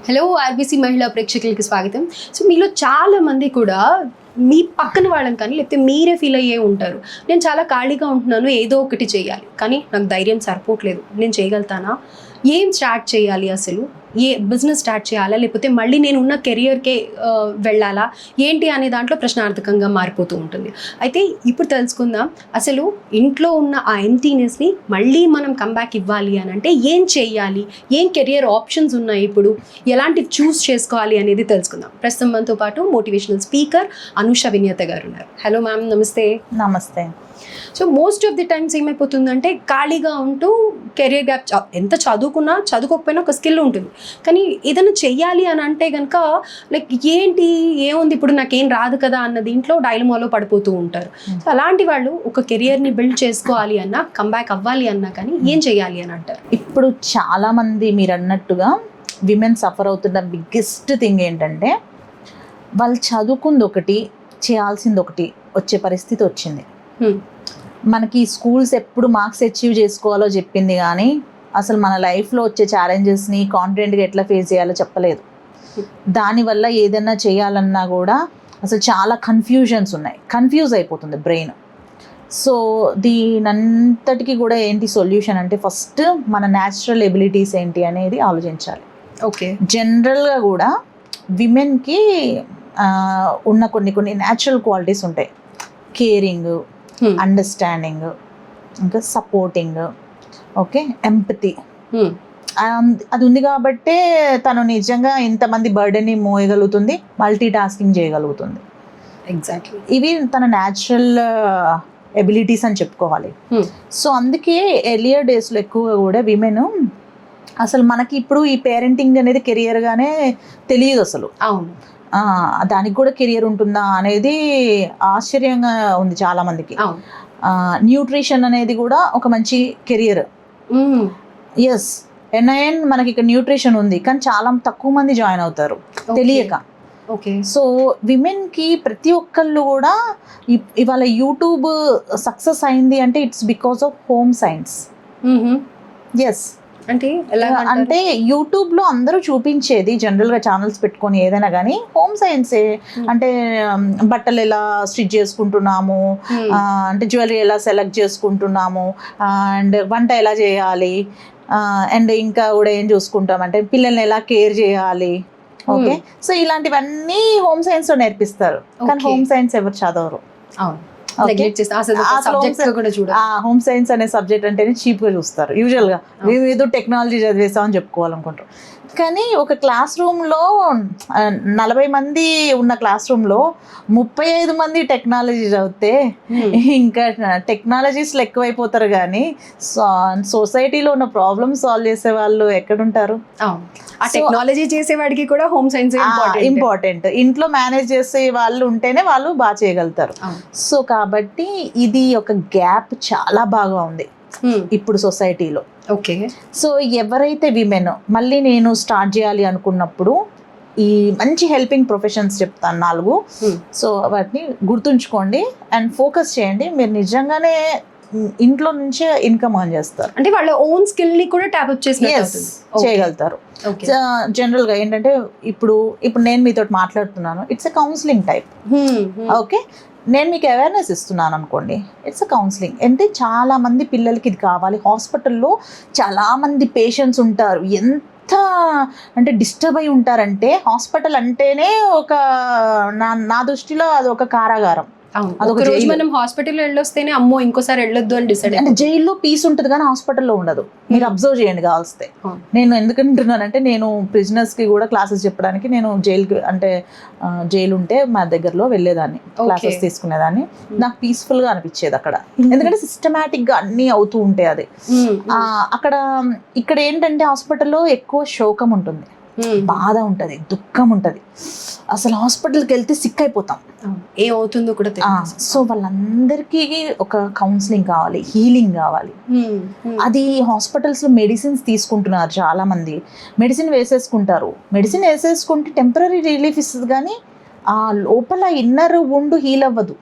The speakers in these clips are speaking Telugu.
హలో ఆర్బీసీ మహిళా ప్రేక్షకులకి స్వాగతం. సో మీలో చాలా మంది కూడా మీ పక్కన వాళ్ళని కానీ లేకపోతే మీరే ఫీల్ అయ్యే ఉంటారు, నేను చాలా ఖాళీగా ఉంటున్నాను, ఏదో ఒకటి చేయాలి కానీ నాకు ధైర్యం సరిపోవట్లేదు, నేను చేయగలుగుతానా, ఏం స్టార్ట్ చేయాలి, అసలు ఏ బిజినెస్ స్టార్ట్ చేయాలా లేకపోతే మళ్ళీ నేను ఉన్న కెరియర్కే వెళ్ళాలా ఏంటి అనే దాంట్లో ప్రశ్నార్థకంగా మారిపోతూ ఉంటుంది. అయితే ఇప్పుడు తెలుసుకుందాం, అసలు ఇంట్లో ఉన్న ఆ ఎంటీనెస్ని మళ్ళీ మనం కంబ్యాక్ ఇవ్వాలి అని అంటే ఏం చేయాలి, ఏం కెరియర్ ఆప్షన్స్ ఉన్నాయి, ఇప్పుడు ఎలాంటివి చూస్ చేసుకోవాలి అనేది తెలుసుకుందాం. ప్రస్తుతం మనతో పాటు మోటివేషనల్ స్పీకర్ అనూష వినియత గారు ఉన్నారు. హలో మ్యామ్, నమస్తే. నమస్తే. So most of the times ఏమైపోతుందంటే ఖాళీగా ఉంటూ కెరియర్ గ్యాప్, ఎంత చదువుకున్నా చదువుకోకపోయినా ఒక స్కిల్ ఉంటుంది, కానీ ఏదైనా చెయ్యాలి అని అంటే కనుక లైక్ ఏంటి ఏముంది ఇప్పుడు నాకేం రాదు కదా అన్న దీంట్లో డైలమాలో పడిపోతూ ఉంటారు. సో అలాంటి వాళ్ళు ఒక కెరియర్ని బిల్డ్ చేసుకోవాలి అన్నా, కంబ్యాక్ అవ్వాలి అన్నా కానీ ఏం చేయాలి అని అంటారు? ఇప్పుడు చాలామంది మీరు అన్నట్టుగా విమెన్ సఫర్ అవుతున్న బిగ్గెస్ట్ థింగ్ ఏంటంటే వాళ్ళు చదువుకుంది ఒకటి, చేయాల్సింది ఒకటి వచ్చే పరిస్థితి వచ్చింది. మనకి స్కూల్స్ ఎప్పుడు మార్క్స్ అచీవ్ చేసుకోవాలో చెప్పింది, కానీ అసలు మన లైఫ్లో వచ్చే ఛాలెంజెస్ని కాన్ఫిడెంట్గా ఎట్లా ఫేస్ చేయాలో చెప్పలేదు. దానివల్ల ఏదైనా చేయాలన్నా కూడా అసలు చాలా కన్ఫ్యూజన్స్ ఉన్నాయి, కన్ఫ్యూజ్ అయిపోతుంది బ్రెయిన్. సో దీనంతటికి కూడా ఏంటి సొల్యూషన్ అంటే ఫస్ట్ మన న్యాచురల్ ఎబిలిటీస్ ఏంటి అనేది ఆలోచించాలి. ఓకే, జనరల్గా కూడా విమెన్కి ఉన్న కొన్ని న్యాచురల్ క్వాలిటీస్ ఉంటాయి. కేరింగ్, అండర్స్టాండింగ్, ఇంకా సపోర్టింగ్, ఓకే, ఎంపతి. అది ఉంది కాబట్టే తను నిజంగా ఇంతమంది బర్డెన్ని మోయగలుగుతుంది, మల్టీ టాస్కింగ్ చేయగలుగుతుంది. ఎగ్జాక్ట్లీ, ఇవి తన న్యాచురల్ ఎబిలిటీస్ అని చెప్పుకోవాలి. సో అందుకే ఎర్లియర్ డేస్లో ఎక్కువగా కూడా విమెన్ అసలు మనకి ఇప్పుడు ఈ పేరెంటింగ్ అనేది కెరియర్గానే తెలియదు అసలు. అవును, దానికి కూడా కెరియర్ ఉంటుందా అనేది ఆశ్చర్యంగా ఉంది చాలా మందికి. న్యూట్రిషన్ అనేది కూడా ఒక మంచి కెరియర్. ఎస్, ఎన్ఐఎన్ మనకి ఇక్కడ న్యూట్రిషన్ ఉంది, కానీ చాలా తక్కువ మంది జాయిన్ అవుతారు తెలియక. ఓకే, సో విమెన్కి ప్రతి ఒక్కళ్ళు కూడా ఇవాళ యూట్యూబ్ సక్సెస్ అయింది అంటే it's because of home science. Yes, అంటే యూట్యూబ్లో అందరూ చూపించేది జనరల్గా ఛానల్స్ పెట్టుకొని ఏదైనా కానీ హోమ్ సైన్సే. అంటే బట్టలు ఎలా స్టిచ్ చేసుకుంటున్నాము, అంటే జ్యువెలరీ ఎలా సెలెక్ట్ చేసుకుంటున్నాము, అండ్ వంట ఎలా చేయాలి, అండ్ ఇంకా కూడా ఏం చూసుకుంటామంటే పిల్లల్ని ఎలా కేర్ చేయాలి. ఓకే, సో ఇలాంటివన్నీ హోమ్ సైన్స్లో నేర్పిస్తారు, కానీ హోమ్ సైన్స్ ఎవరు చదవరు. హోమ్ సైన్స్ అనే సబ్జెక్ట్ అంటేనే చీప్గా చూస్తారు యూజువల్గా. మేము ఏదో టెక్నాలజీ చదివేస్తామని చెప్పుకోవాలనుకుంటారు, కానీ ఒక క్లాస్ రూమ్లో 40 మంది ఉన్న క్లాస్ రూమ్లో 35 మంది టెక్నాలజీ చదివితే ఇంకా టెక్నాలజీస్లో ఎక్కువైపోతారు, కానీ సొసైటీలో ఉన్న ప్రాబ్లమ్ సాల్వ్ చేసే వాళ్ళు ఎక్కడుంటారు? ఆ టెక్నాలజీ చేసేవాడికి కూడా హోమ్ సైన్స్ ఇంపార్టెంట్. ఇంట్లో మేనేజ్ చేసే వాళ్ళు ఉంటేనే వాళ్ళు బాగా చేయగలుగుతారు. సో కాబట్టి ఇది ఒక గ్యాప్ చాలా బాగా ఉంది ఇప్పుడు సొసైటీలో. ఓకే, సో ఎవరైతే విమెన్ మళ్ళీ నేను స్టార్ట్ చేయాలి అనుకున్నప్పుడు ఈ మంచి హెల్పింగ్ ప్రొఫెషన్స్ చెప్తాను 4. సో వాటిని గుర్తుంచుకోండి అండ్ ఫోకస్ చేయండి. మీరు నిజంగానే ఇంట్లో నుంచే ఇన్కమ్ ఆన్ చేస్తారు, అంటే వాళ్ళ ఓన్ స్కిల్ ని కూడా ట్యాప్ అప్ చేయగలుగుతారు. జనరల్గా ఏంటంటే ఇప్పుడు నేను మీతో మాట్లాడుతున్నాను, it's a counselling type. Okay, నేను మీకు అవేర్నెస్ ఇస్తున్నాను అనుకోండి, ఇట్స్ అ కౌన్సిలింగ్. అంటే చాలామంది పిల్లలకి ఇది కావాలి. హాస్పిటల్లో చాలామంది పేషెంట్స్ ఉంటారు, ఎంత అంటే డిస్టర్బ్ అయి ఉంటారంటే హాస్పిటల్ అంటేనే ఒక నా దృష్టిలో అది ఒక కారాగారం. ఒక రోజు మనం హాస్పిటల్ వెళ్ళొస్తేనే అమ్మో ఇంకోసారి వెళ్ళొద్దు అని డిసైడ్. అంటే జైల్లో పీస్ ఉంటుంది కానీ హాస్పిటల్లో ఉండదు. మీరు అబ్జర్వ్ చేయండి కావాల్స్తే. నేను ఎందుకంటున్నానంటే నేను ప్రిజనర్స్కి కూడా క్లాసెస్ చెప్పడానికి నేను జైలు ఉంటే మా దగ్గరలో వెళ్ళేదాన్ని, క్లాసెస్ తీసుకునేదాన్ని. నాకు పీస్ఫుల్గా అనిపించేది అక్కడ, ఎందుకంటే సిస్టమేటిక్గా అన్నీ అవుతూ ఉంటాయి. అది ఇక్కడ ఏంటంటే హాస్పిటల్లో ఎక్కువ శోకం ఉంటుంది, బాధ ఉంటుంది, దుఃఖం ఉంటుంది. అసలు హాస్పిటల్కి వెళ్తే సిక్ అయిపోతాం, ఏమవుతుందో కూడా తెలియదు. సో వాళ్ళందరికీ ఒక కౌన్సిలింగ్ కావాలి, హీలింగ్ కావాలి. అది హాస్పిటల్స్లో మెడిసిన్స్ తీసుకుంటున్నారు చాలా మంది, మెడిసిన్ వేసేసుకుంటే టెంపరీ రిలీఫ్ ఇస్తుంది, కానీ ఆ లోపల ఇన్నర్ వుండ్ హీల్ అవ్వదు.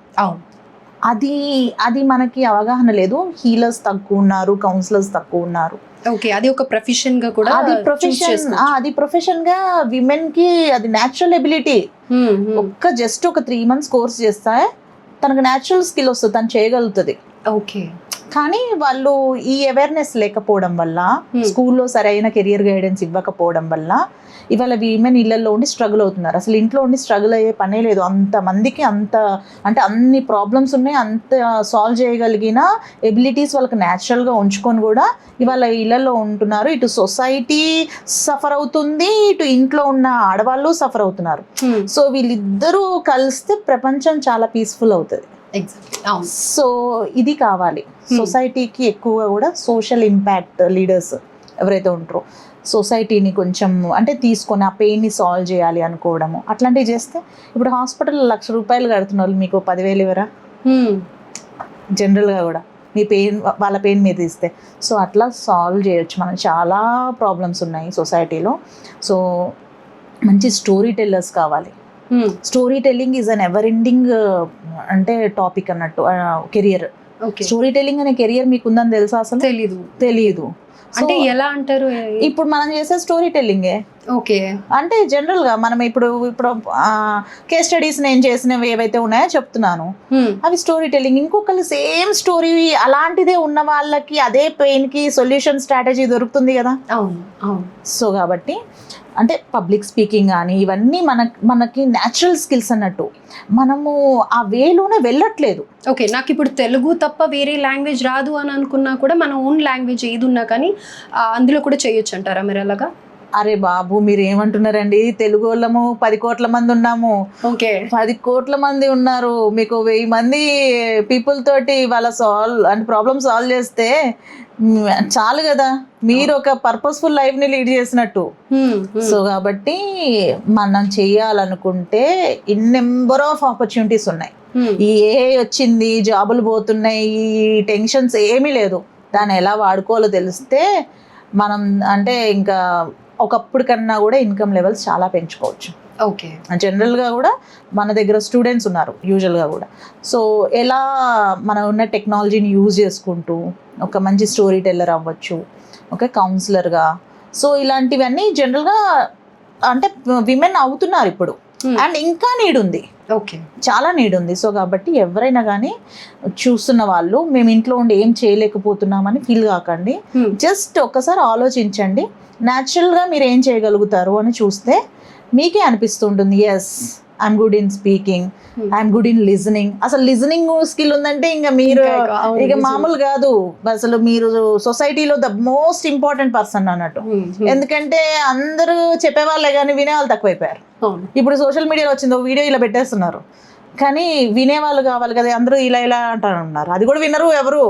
అది మనకి అవగాహన లేదు. హీలర్స్ తక్కువ ఉన్నారు, కౌన్సిలర్స్ తక్కువ ఉన్నారు. ఓకే, అది ఒక ప్రొఫెషన్ గా కూడా అది ప్రొఫెషన్ గా విమెన్ కి అది న్యాచురల్ ఎబిలిటీ. జస్ట్ ఒక 3 months కోర్స్ చేస్తే తనకు న్యాచురల్ స్కిల్ వస్తుంది, తను చేయగలుగుతుంది. ఓకే, కానీ వాళ్ళు ఈ అవేర్నెస్ లేకపోవడం వల్ల, స్కూల్లో సరైన కెరియర్ గైడెన్స్ ఇవ్వకపోవడం వల్ల ఇవాళ విమెన్ ఇళ్లలో ఉండి స్ట్రగుల్ అవుతున్నారు. అసలు ఇంట్లో ఉండి స్ట్రగుల్ అయ్యే పనే లేదు. అంతమందికి అంటే అన్ని ప్రాబ్లమ్స్ ఉన్నాయి, అంత సాల్వ్ చేయగలిగిన ఎబిలిటీస్ వాళ్ళకి న్యాచురల్గా ఉంచుకొని కూడా ఇవాళ ఇళ్లలో ఉంటున్నారు. ఇటు సొసైటీ సఫర్ అవుతుంది, ఇటు ఇంట్లో ఉన్న ఆడవాళ్ళు సఫర్ అవుతున్నారు. సో వీళ్ళిద్దరూ కలిస్తే ప్రపంచం చాలా పీస్ఫుల్ అవుతుంది. సో ఇది కావాలి సొసైటీకి. ఎక్కువగా కూడా సోషల్ ఇంపాక్ట్ లీడర్స్ ఎవరైతే ఉంటారో సొసైటీని కొంచెం అంటే తీసుకొని ఆ పెయిన్ని సాల్వ్ చేయాలి అనుకోవడము, అట్లాంటివి చేస్తే. ఇప్పుడు హాస్పిటల్ ₹1,00,000 కడుతున్న వాళ్ళు మీకు 10,000 ఇవ్వరా? జనరల్గా కూడా మీ పెయిన్, వాళ్ళ పెయిన్ మీద ఇస్తే. సో అట్లా సాల్వ్ చేయొచ్చు. మనకి చాలా ప్రాబ్లమ్స్ ఉన్నాయి సొసైటీలో. సో మంచి స్టోరీ టెల్లర్స్ కావాలి. Story telling is an ever ending అంటే టాపిక్ అన్నట్టు కెరియర్. స్టోరీ టెల్లింగ్ అనే కెరియర్ మీకు ఉందని తెలుసా? అసలు తెలీదు. అంటే ఎలా అంటారు? ఇప్పుడు మనం చేసే స్టోరీ టెల్లింగే. ఓకే, అంటే జనరల్ గా మనం ఇప్పుడు కేస్ స్టడీస్ నేను చేసినవి ఏవైతే ఉన్నాయో చెప్తున్నాను, అవి స్టోరీ టెల్లింగ్. ఇంకొకరు సేమ్ స్టోరీ అలాంటిదే ఉన్న వాళ్ళకి అదే పెయిన్ కి సొల్యూషన్ స్ట్రాటజీ దొరుకుతుంది కదా. సో కాబట్టి అంటే పబ్లిక్ స్పీకింగ్ కానీ ఇవన్నీ మనకి న్యాచురల్ స్కిల్స్ అన్నట్టు. మనము ఆ వేలోనే వెళ్ళట్లేదు. ఓకే, నాకు ఇప్పుడు తెలుగు తప్ప వేరే లాంగ్వేజ్ రాదు అని అనుకున్నా కూడా మన ఓన్ లాంగ్వేజ్ ఏది ఉన్నా కానీ అందులో కూడా చేయొచ్చు అంటారా మీరు అలాగా? అరే బాబు, మీరు ఏమంటున్నారండి? తెలుగు వాళ్ళము 10 కోట్ల మంది ఉన్నాము. ఓకే, 10 కోట్ల మంది ఉన్నారు. మీకు 1000 మంది పీపుల్ తోటి వాళ్ళ ప్రాబ్లమ్ సాల్వ్ చేస్తే చాలు కదా. మీరు ఒక పర్పస్ఫుల్ లైఫ్ ని లీడ్ చేసినట్టు. సో కాబట్టి మనం చెయ్యాలనుకుంటే ఇన్ నెంబర్ ఆఫ్ ఆపర్చునిటీస్ ఉన్నాయి. ఈ ఏ వచ్చింది, జాబులు పోతున్నాయి, ఈ టెన్షన్స్ ఏమీ లేదు. దాన్ని ఎలా వాడుకోవాలో తెలిస్తే మనం అంటే ఇంకా ఒకప్పుడు కన్నా కూడా ఇన్కమ్ లెవెల్స్ చాలా పెంచుకోవచ్చు. ఓకే, జనరల్గా కూడా మన దగ్గర స్టూడెంట్స్ ఉన్నారు యూజువల్గా కూడా. సో ఎలా మన ఉన్న టెక్నాలజీని యూజ్ చేసుకుంటూ ఒక మంచి స్టోరీ టెల్లర్ అవ్వచ్చు, ఓకే, కౌన్సిలర్గా. సో ఇలాంటివన్నీ జనరల్గా అంటే విమెన్ అవుతున్నారు ఇప్పుడు. అండ్ ఇంకా నీడ్ ఉంది. ఓకే, చాలా నీడ్ ఉంది. సో కాబట్టి ఎవరైనా కానీ చూస్తున్న వాళ్ళు మేము ఇంట్లో ఉండి ఏం చేయలేకపోతున్నామని ఫీల్ కాకండి. జస్ట్ ఒక్కసారి ఆలోచించండి, న్యాచురల్గా మీరు ఏం చేయగలుగుతారు అని చూస్తే మీకే అనిపిస్తుంటుంది, yes I'm good in speaking, I'm good in listening. అసలు లిజనింగ్ స్కిల్ ఉందంటే ఇంకా మీరు ఇక మామూలు కాదు. అసలు మీరు సొసైటీలో ద మోస్ట్ ఇంపార్టెంట్ పర్సన్ అన్నట్టు. ఎందుకంటే అందరూ చెప్పేవాళ్ళే కానీ వినేవాళ్ళు తక్కువైపోయారు. ఇప్పుడు సోషల్ మీడియాలో వచ్చింది, ఒక వీడియో ఇలా పెట్టేస్తున్నారు, కానీ వినేవాళ్ళు కావాలి కదా. అందరూ ఇలా అంటారు, అది కూడా వినరు ఎవరు.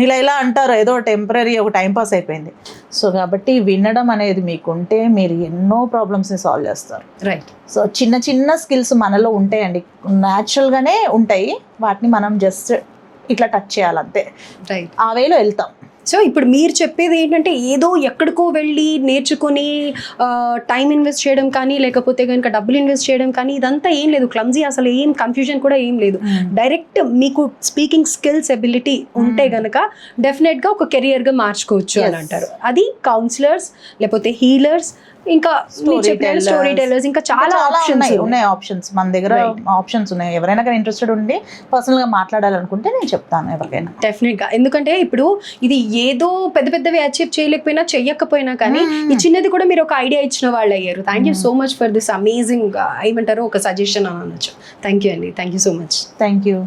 ఇలా అంటారు, ఏదో టెంపరీ ఒక టైంపాస్ అయిపోయింది. సో కాబట్టి వినడం అనేది మీకుంటే మీరు ఎన్నో ప్రాబ్లమ్స్ని సాల్వ్ చేస్తారు. రైట్. సో చిన్న స్కిల్స్ మనలో ఉంటాయండి, న్యాచురల్గానే ఉంటాయి. వాటిని మనం జస్ట్ ఇట్లా టచ్ చేయాలంతే. రైట్, ఆ వేలో వెళ్తాం. సో ఇప్పుడు మీరు చెప్పేది ఏంటంటే ఏదో ఎక్కడికో వెళ్ళి నేర్చుకొని టైం ఇన్వెస్ట్ చేయడం కానీ లేకపోతే కనుక డబ్బులు ఇన్వెస్ట్ చేయడం కానీ ఇదంతా ఏం లేదు. క్లమ్జీ అసలు ఏం కన్ఫ్యూజన్ కూడా ఏం లేదు. డైరెక్ట్ మీకు స్పీకింగ్ స్కిల్స్ ఎబిలిటీ ఉంటే కనుక డెఫినెట్గా ఒక కెరియర్గా మార్చుకోవచ్చు అని అంటారు. అది కౌన్సిలర్స్ లేకపోతే హీలర్స్, ఇంకా స్టోరీ టెల్లర్స్, ఇంకా చాలా ఆప్షన్స్ మన దగ్గర ఆప్షన్స్ ఉన్నాయి. ఎవరైనా కానీ ఇంట్రెస్టెడ్ ఉండి పర్సనల్ గా మాట్లాడాలనుకుంటే నేను చెప్తాను ఎవరికైనా. డెఫినెట్ గా, ఎందుకంటే ఇప్పుడు ఇది ఏదో పెద్దవి అచీవ్ చేయలేకపోయినా చెయ్యకపోయినా కానీ ఈ చిన్నది కూడా మీరు ఒక ఐడియా ఇచ్చిన వాళ్ళు అయ్యారు. Thank you so much for this amazing ఏమంటారు ఒక సజెషన్ అని అనొచ్చు. థ్యాంక్ యూ అండి, thank you so much. Thank you.